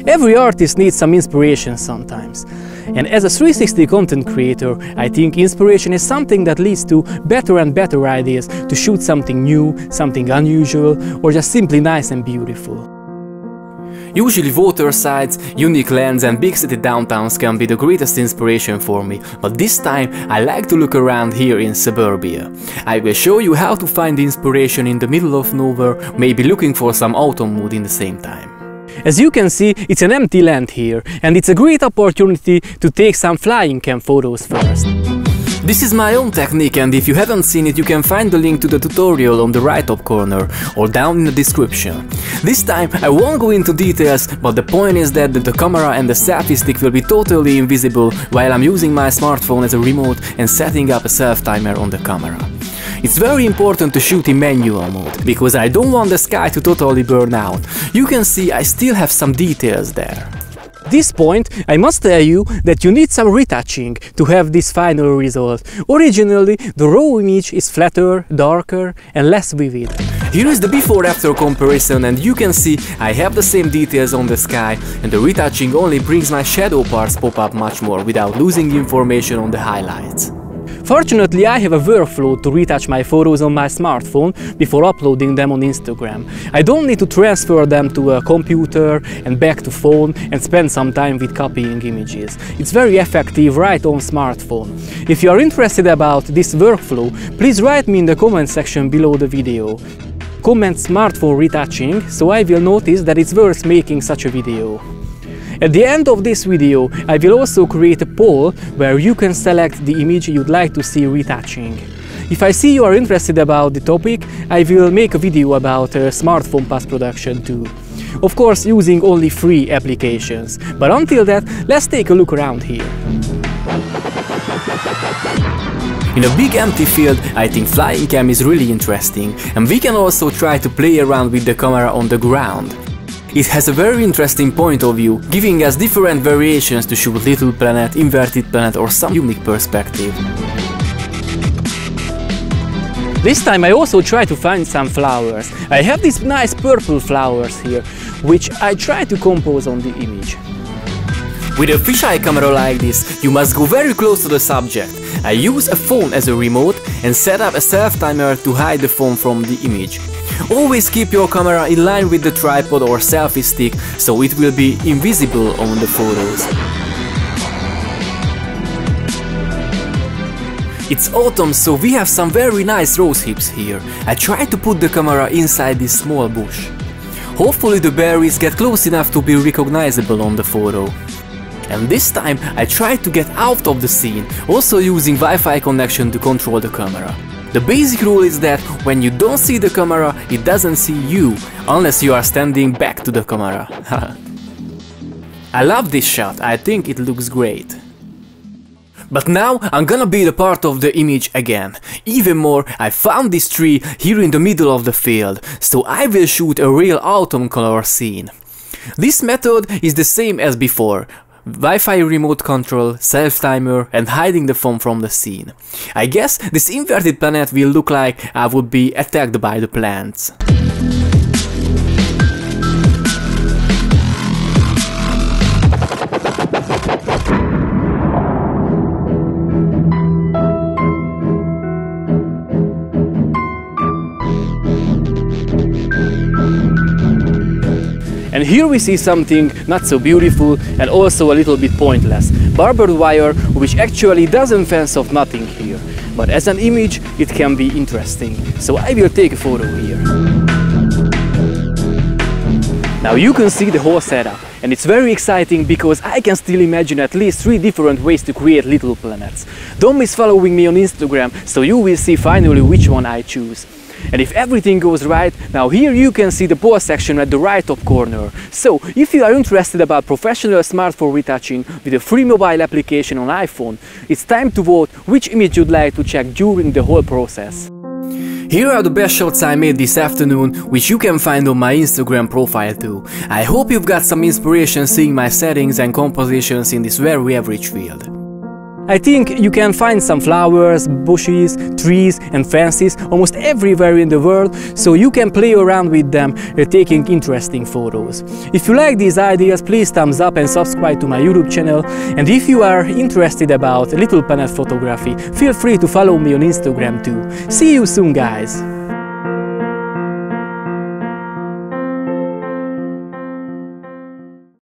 Every artist needs some inspiration sometimes. And as a 360 content creator, I think inspiration is something that leads to better and better ideas to shoot something new, something unusual, or just simply nice and beautiful. Usually watersides, unique lands and big city downtowns can be the greatest inspiration for me, but this time I like to look around here in suburbia. I will show you how to find inspiration in the middle of nowhere, maybe looking for some autumn mood in the same time. As you can see, it's an empty land here, and it's a great opportunity to take some flying cam photos first. This is my own technique, and if you haven't seen it, you can find the link to the tutorial on the right top corner or down in the description. This time I won't go into details, but the point is that the camera and the selfie stick will be totally invisible while I'm using my smartphone as a remote and setting up a self-timer on the camera. It's very important to shoot in manual mode, because I don't want the sky to totally burn out. You can see I still have some details there. At this point, I must tell you that you need some retouching to have this final result. Originally, the raw image is flatter, darker and less vivid. Here is the before-after comparison, and you can see I have the same details on the sky, and the retouching only brings my shadow parts pop up much more without losing information on the highlights. Fortunately, I have a workflow to retouch my photos on my smartphone before uploading them on Instagram. I don't need to transfer them to a computer and back to phone and spend some time with copying images. It's very effective right on smartphone. If you are interested about this workflow, please write me in the comment section below the video. Comment smartphone retouching, so I will notice that it's worth making such a video. At the end of this video, I will also create a poll where you can select the image you'd like to see retouching. If I see you are interested about the topic, I will make a video about smartphone post-production too. Of course, using only free applications. But until that, let's take a look around here. In a big empty field, I think flying cam is really interesting, and we can also try to play around with the camera on the ground. It has a very interesting point of view, giving us different variations to shoot little planet, inverted planet or some unique perspective. This time I also try to find some flowers. I have these nice purple flowers here, which I try to compose on the image. With a fisheye camera like this, you must go very close to the subject. I use a phone as a remote and set up a self-timer to hide the phone from the image. Always keep your camera in line with the tripod or selfie stick, so it will be invisible on the photos. It's autumn, so we have some very nice rose hips here. I try to put the camera inside this small bush. Hopefully the berries get close enough to be recognizable on the photo. And this time I tried to get out of the scene, also using Wi-Fi connection to control the camera. The basic rule is that when you don't see the camera, it doesn't see you, unless you are standing back to the camera. I love this shot, I think it looks great. But now I'm gonna be the part of the image again. Even more, I found this tree here in the middle of the field, so I will shoot a real autumn color scene. This method is the same as before. Wi-Fi remote control, self-timer and hiding the phone from the scene. I guess this inverted planet will look like I would be attacked by the plants. And here we see something not so beautiful and also a little bit pointless. Barbed wire, which actually doesn't fence off nothing here. But as an image, it can be interesting. So I will take a photo here. Now you can see the whole setup. And it's very exciting because I can still imagine at least 3 different ways to create little planets. Don't miss following me on Instagram, so you will see finally which one I choose. And if everything goes right, now here you can see the poll section at the right top corner. So, if you are interested about professional smartphone retouching with a free mobile application on iPhone, it's time to vote which image you'd like to check during the whole process. Here are the best shots I made this afternoon, which you can find on my Instagram profile too. I hope you've got some inspiration seeing my settings and compositions in this very average field. I think you can find some flowers, bushes, trees and fences almost everywhere in the world, so you can play around with them, taking interesting photos. If you like these ideas, please thumbs up and subscribe to my YouTube channel, and if you are interested about Little Planet photography, feel free to follow me on Instagram too. See you soon, guys!